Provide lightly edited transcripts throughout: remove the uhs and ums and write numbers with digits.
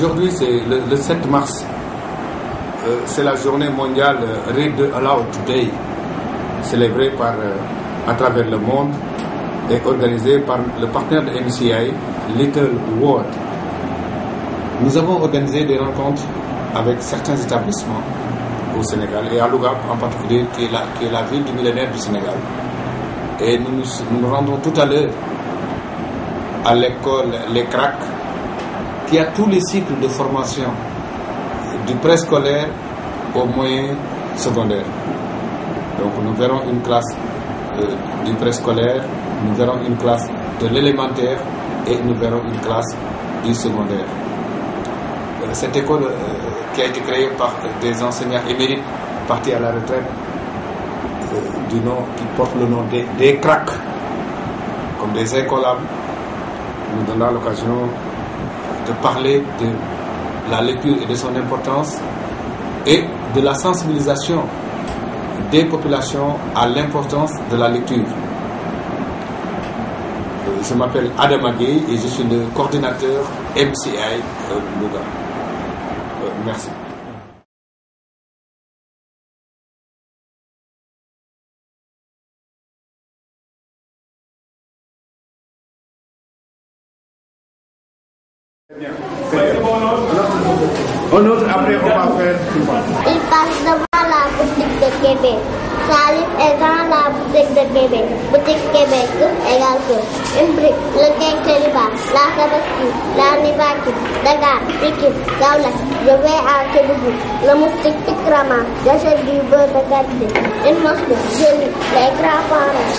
aujourd'hui, c'est le 7 mars. C'est la journée mondiale Read Aloud Day, célébrée à travers le monde et organisée par le partenaire de MCI, Little World. Nous avons organisé des rencontres avec certains établissements au Sénégal et à Louga en particulier, qui est la ville du millénaire du Sénégal. Et nous nous rendons tout à l'heure à l'école Les Cracs, qui a tous les cycles de formation, du préscolaire au moyen secondaire. Donc nous verrons une classe du préscolaire, nous verrons une classe de l'élémentaire et nous verrons une classe du secondaire. Cette école qui a été créée par des enseignants émérites partis à la retraite, qui porte le nom des cracks, comme des incolables, nous donnera l'occasion de parler de la lecture et de son importance et de la sensibilisation des populations à l'importance de la lecture. Je m'appelle Adam Aguey et je suis le coordinateur MCI Louga. Merci. Un autre, après on va faire. Il passe devant la boutique de Québec. Salif est dans la boutique de Québec. Boutique Québec égale que une brique, le quinqueliba, la Tabaski, la Nivaki, Dakar, Pikine, Kaolack. Je vais à Kédougou. Le moustique Tikrama, j'achète du beurre de qualité. Une mosquée, jolie, les grands-parents.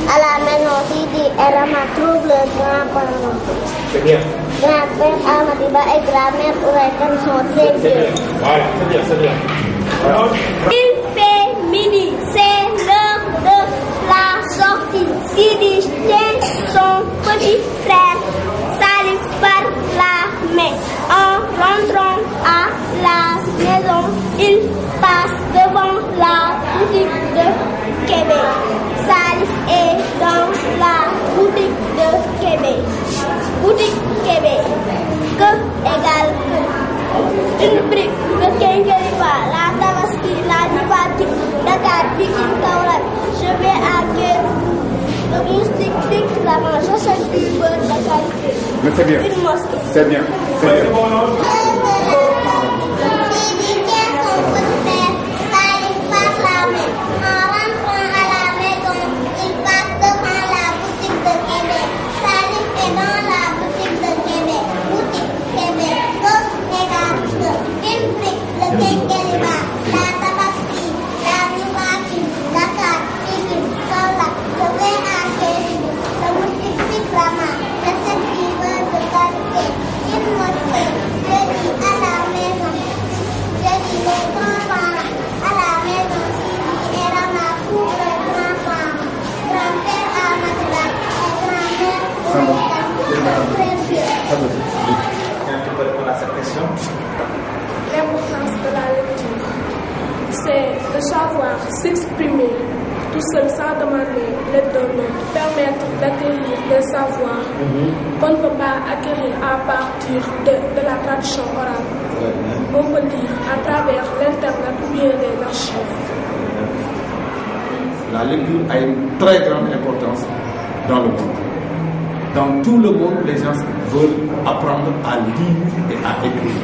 À la maison, Sidi et Rama trouvent leurs grands-parents. C'est bien. Grand-père Amadiba et grand-mère Ouraïkan sont très bien. Voilà, c'est bien, c'est bien. Alors, Il fait midi, c'est l'heure de la sortie. Sidi tient son petit frère Salif par la main. En rentrant à la maison, il passe devant la boutique de Québec. Salif est dans la boutique de Québec. Boutique Québec. Que égale que une brique, le quinqueliba, la Tabaski, la Nivaki, Dakar, Pikine, Kaolack. Je vais à Kédougou. Le moustique Tikrama, j'achète du beurre de qualité. mais c'est bien. Une mosquée. C'est bien. C'est bien. L'importance de la lecture, c'est de savoir s'exprimer tout seul sans demander l'aide d'un autre, permettre d'acquérir des savoirs qu'on ne peut pas acquérir à partir de la tradition orale. On peut lire à travers l'internet ou bien des archives. La lecture a une très grande importance dans le monde. Dans tout le monde, les gens veulent apprendre à lire et à écrire.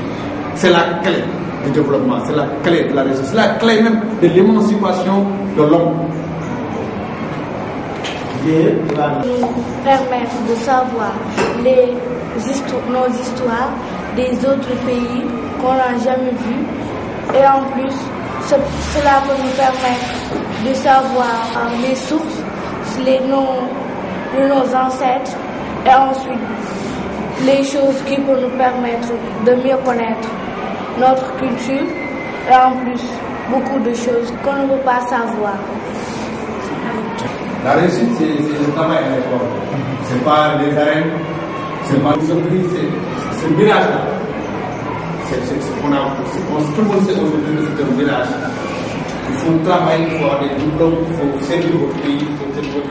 C'est la clé du développement, c'est la clé de la réussite, c'est la clé même de l'émancipation de l'homme. Nous permettre de savoir nos histoires des autres pays qu'on n'a jamais vus. Et en plus, cela peut nous permettre de savoir les sources de nos ancêtres et ensuite les choses qui peuvent nous permettre de mieux connaître notre culture et en plus beaucoup de choses qu'on ne peut pas savoir. La réussite, c'est le travail à l'école. C'est pas les arènes, c'est pas l'entreprise, c'est le village là. Tout le monde sait aujourd'hui que c'est un village. Il faut travailler, il faut avoir des diplômes, il faut servir votre pays, il faut servir votre